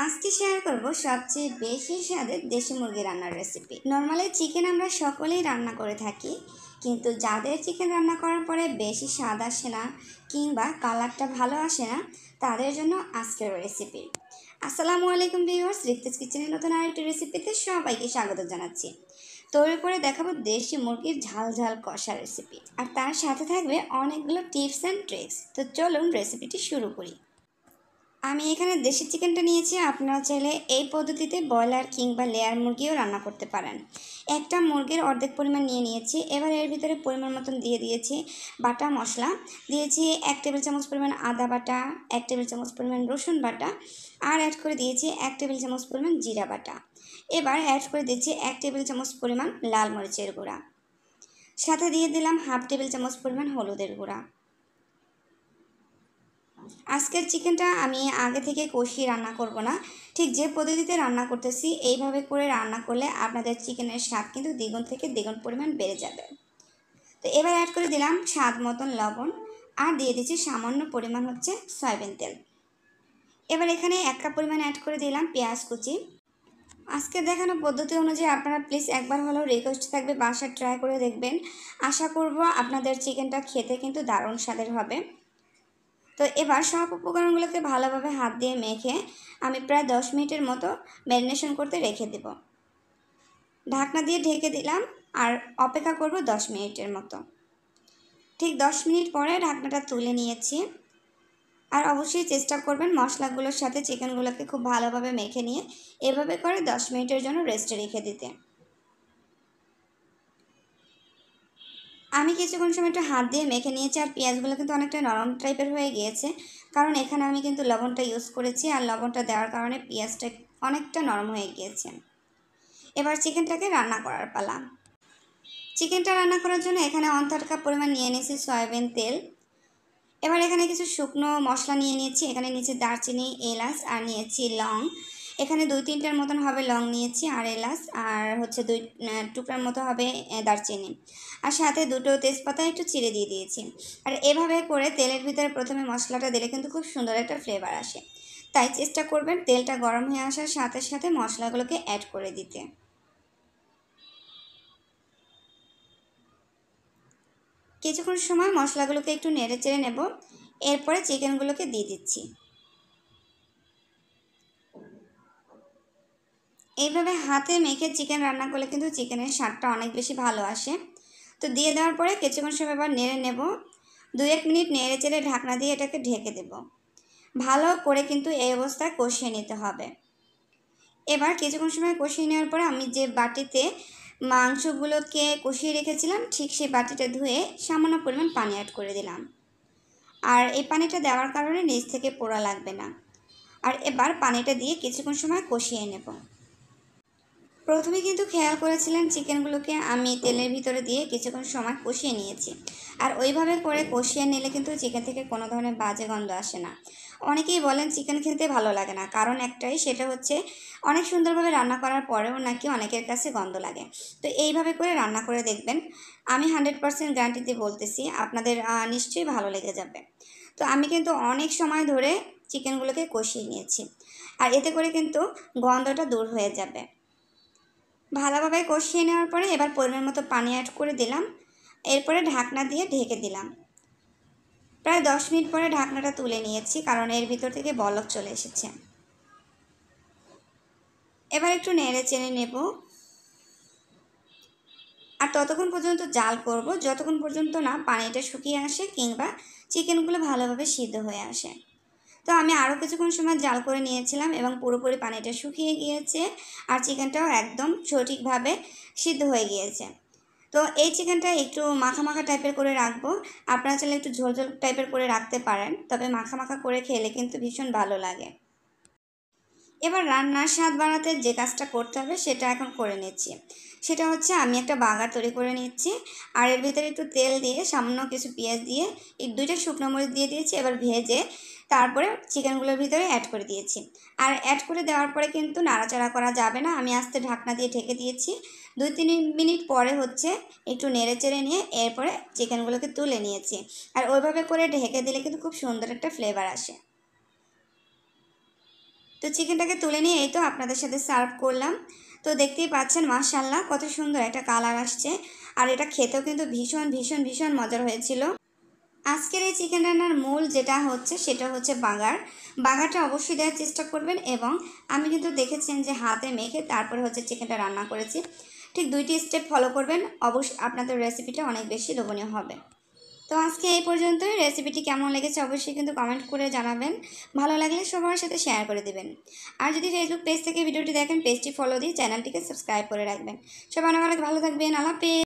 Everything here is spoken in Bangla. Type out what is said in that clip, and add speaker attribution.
Speaker 1: আজকে শেয়ার করব সবচেয়ে বেশি স্বাদের দেশি মুরগি রান্নার রেসিপি। নর্মালি চিকেন আমরা সকলেই রান্না করে থাকি, কিন্তু যাদের চিকেন রান্না করার পরে বেশি স্বাদ আসে না কিংবা কালারটা ভালো আসে না, তাদের জন্য আজকের রেসিপি। আসসালামু আলাইকুম ভিউয়ার্স, রিক্তাস কিচেনের নতুন আরেকটি রেসিপিতে সবাইকে স্বাগত জানাচ্ছি। তৈরি করে দেখাবো দেশি মুরগির ঝাল ঝাল কষা রেসিপি, আর তার সাথে থাকবে অনেকগুলো টিপস অ্যান্ড ট্রিক্স। তো চলুন রেসিপিটি শুরু করি। আমি এখানে দেশি চিকেনটা নিয়েছি। আপনারা চাইলে এই পদ্ধতিতে ব্রয়লার কিংবা লেয়ার মুরগিও রান্না করতে পারেন। একটা মুরগির অর্ধেক পরিমাণ নিয়েছি। এবার এর ভিতরে পরিমাণ মতন দিয়ে দিয়েছি বাটা মশলা। দিয়েছি 1 টেবিল চামচ পরিমাণ আদা বাটা, 1 টেবিল চামচ পরিমাণ রসুন বাটা, আর অ্যাড করে দিয়েছি 1 টেবিল চামচ পরিমাণ জিরা বাটা। এবার অ্যাড করে দিচ্ছি 1 টেবিল চামচ পরিমাণ লাল মরিচের গুঁড়া। সাথে দিয়ে দিলাম হাফ টেবিল চামচ পরিমাণ হলুদের গুঁড়া। আজকের চিকেনটা আমি আগে থেকে কষিয়ে রান্না করব না, ঠিক যে পদ্ধতিতে রান্না করতেছি এইভাবে করে রান্না করলে আপনাদের চিকেনের স্বাদ কিন্তু দ্বিগুণ থেকে দ্বিগুণ পরিমাণ বেড়ে যাবে। তো এবার অ্যাড করে দিলাম স্বাদ মতন লবণ, আর দিয়ে দিচ্ছি সামান্য পরিমাণ হচ্ছে সয়াবিন তেল। এবার এখানে 1 কাপ পরিমাণ অ্যাড করে দিলাম পেঁয়াজ কুচি। আজকে দেখানো পদ্ধতি অনুযায়ী আপনারা প্লিজ একবার হলেও রিকোয়েস্ট থাকবে বাসায় ট্রাই করে দেখবেন। আশা করব আপনাদের চিকেনটা খেতে কিন্তু দারুণ স্বাদের হবে। তো এবার সব উপকরণগুলোকে ভালোভাবে হাত দিয়ে মেখে আমি প্রায় 10 মিনিটের মতো ম্যারিনেশন করতে রেখে দেব। ঢাকনা দিয়ে ঢেকে দিলাম আর অপেক্ষা করব 10 মিনিটের মতো। ঠিক 10 মিনিট পরে ঢাকনাটা তুলে নিয়েছি। আর অবশ্যই চেষ্টা করবেন মশলাগুলোর সাথে চিকেনগুলোকে খুব ভালোভাবে মেখে নিয়ে এভাবে করে 10 মিনিটের জন্য রেস্টে রেখে দিতে। আমি কিছুক্ষণ সময় একটু হাত দিয়ে মেখে নিয়েছি, আর পেঁয়াজগুলো কিন্তু অনেকটা নরম টাইপের হয়ে গিয়েছে, কারণ এখানে আমি কিন্তু লবণটা ইউজ করেছি, আর লবণটা দেওয়ার কারণে পেঁয়াজটা অনেকটা নরম হয়ে গিয়েছে। এবার চিকেনটাকে রান্না করার পালা। চিকেনটা রান্না করার জন্য এখানে 1/3 কাপ পরিমাণ নিয়ে নিয়েছি সয়াবিন তেল। এবার এখানে কিছু শুকনো মশলা নিয়ে নিয়েছি। এখানে নিয়েছি দারচিনি, এলাচ, আর নিয়েছি লং। এখানে 2-3টার মতন হবে লং নিয়েছি, আর এলাচ, আর হচ্ছে 2 টুকরার মতো হবে দারচিনি, আর সাথে 2টো তেজপাতা একটু চিড়ে দিয়ে দিয়েছি। আর এভাবে করে তেলের ভিতরে প্রথমে মশলাটা দিলে কিন্তু খুব সুন্দর একটা ফ্লেভার আসে। তাই চেষ্টা করবেন তেলটা গরম হয়ে আসার সাথে সাথে মশলাগুলোকে অ্যাড করে দিতে। কিছুক্ষণ সময় মশলাগুলোকে একটু নেড়ে চেড়ে নেব। এরপরে চিকেনগুলোকে দিয়ে দিচ্ছি। এইভাবে হাতে মেখে চিকেন রান্না করলে কিন্তু চিকেনের স্বাদটা অনেক বেশি ভালো আসে। তো দিয়ে দেওয়ার পরে কিছুক্ষণ সময় আবার নেড়ে নেব। 2-1 মিনিট নেড়ে চেড়ে ঢাকনা দিয়ে এটাকে ঢেকে দেব। ভালো করে কিন্তু এই অবস্থায় কষিয়ে নিতে হবে। এবার কিছুক্ষণ সময় কষিয়ে নেওয়ার পরে আমি যে বাটিতে মাংসগুলোকে কষিয়ে রেখেছিলাম ঠিক সেই বাটিটা ধুয়ে সামান্য পরিমাণ পানি অ্যাড করে দিলাম। আর এই পানিটা দেওয়ার কারণে নিচ থেকে পোড়া লাগবে না। আর এবার পানিটা দিয়ে কিছুক্ষণ সময় কষিয়ে নেব। প্রথমে কিন্তু খেয়াল করেছিলেন চিকেনগুলোকে আমি তেলের ভিতরে দিয়ে কিছুক্ষণ সময় কষিয়ে নিয়েছি। আর ওইভাবে করে কষিয়ে নিলে কিন্তু চিকেন থেকে কোনো ধরনের বাজে গন্ধ আসে না। অনেকেই বলেন চিকেন খেতে ভালো লাগে না, কারণ একটাই, সেটা হচ্ছে অনেক সুন্দরভাবে রান্না করার পরেও নাকি অনেকের কাছে গন্ধ লাগে। তো এইভাবে করে রান্না করে দেখবেন, আমি 100% গ্যারান্টি দিয়ে বলতেছি আপনাদের নিশ্চয়ই ভালো লেগে যাবে। তো আমি কিন্তু অনেক সময় ধরে চিকেনগুলোকে কষিয়ে নিয়েছি, আর এতে করে কিন্তু গন্ধটা দূর হয়ে যাবে। ভালোভাবে কষিয়ে নেওয়ার পরে এবার পরিমাণ মতো পানি অ্যাড করে দিলাম। এরপরে ঢাকনা দিয়ে ঢেকে দিলাম। প্রায় 10 মিনিট পরে ঢাকনাটা তুলে নিয়েছি, কারণ এর ভিতর থেকে বলক চলে এসেছে। এবার একটু নেড়ে চেড়ে নেব, আর ততক্ষণ পর্যন্ত জাল করব যতক্ষণ পর্যন্ত না পানিটা শুকিয়ে আসে কিংবা চিকেনগুলো ভালোভাবে সিদ্ধ হয়ে আসে। তো আমি আরও কিছুক্ষণ সময় জাল করে নিয়েছিলাম এবং পুরোপুরি পানিটা শুকিয়ে গিয়েছে, আর চিকেনটাও একদম সঠিকভাবে সিদ্ধ হয়ে গিয়েছে। তো এই চিকেনটা একটু মাখা মাখা টাইপের করে রাখবো। আপনারা চাইলে একটু ঝোল ঝোল টাইপের করে রাখতে পারেন, তবে মাখা মাখা করে খেলে কিন্তু ভীষণ ভালো লাগে। এবার রান্নার স্বাদ বাড়াতে যে কাজটা করতে হবে সেটা এখন করে নিচ্ছি। সেটা হচ্ছে আমি একটা বাগার তৈরি করে নিচ্ছি, আর এর ভিতরে একটু তেল দিয়ে সামান্য কিছু পেঁয়াজ দিয়ে 2টা শুকনো মরিচ দিয়ে দিয়েছি। এবার ভেজে তারপরে চিকেনগুলোর ভিতরে অ্যাড করে দিয়েছি। আর অ্যাড করে দেওয়ার পরে কিন্তু নাড়াচাড়া করা যাবে না, আমি আস্তে ঢাকনা দিয়ে ঢেকে দিয়েছি। 2-3 মিনিট পরে হচ্ছে একটু নেড়ে চেড়ে নিয়ে এরপরে চিকেনগুলোকে তুলে নিয়েছি। আর ওইভাবে করে ঢেকে দিলে কিন্তু খুব সুন্দর একটা ফ্লেভার আসে। তো চিকেনটাকে তুলে নিয়ে এই তো আপনাদের সাথে সার্ভ করলাম। তো দেখতেই পাচ্ছেন মাশাআল্লাহ কত সুন্দর একটা কালার আসছে, আর এটা খেতেও কিন্তু ভীষণ ভীষণ ভীষণ মজার হয়েছিল। আজকের এই চিকেন রান্নার মূল যেটা হচ্ছে সেটা হচ্ছে বাগার। বাগারটা অবশ্যই দেওয়ার চেষ্টা করবেন, এবং আমি কিন্তু দেখেছেন যে হাতে মেখে তারপরে হচ্ছে চিকেনটা রান্না করেছি। ঠিক 2টি স্টেপ ফলো করবেন, অবশ্যই আপনাদের রেসিপিটা অনেক বেশি লোভনীয় হবে। তো আজকে এই পর্যন্তই। রেসিপিটি কেমন লেগেছে অবশ্যই কিন্তু কমেন্ট করে জানাবেন। ভালো লাগলে সবার সাথে শেয়ার করে দিবেন। আর যদি ফেসবুক পেজ থেকে ভিডিওটি দেখেন, পেজটি ফলো দিয়ে চ্যানেলটিকে সাবস্ক্রাইব করে রাখবেন। সবাই অনেক অনেক ভালো থাকবেন। আল্লাহ হাফেজ।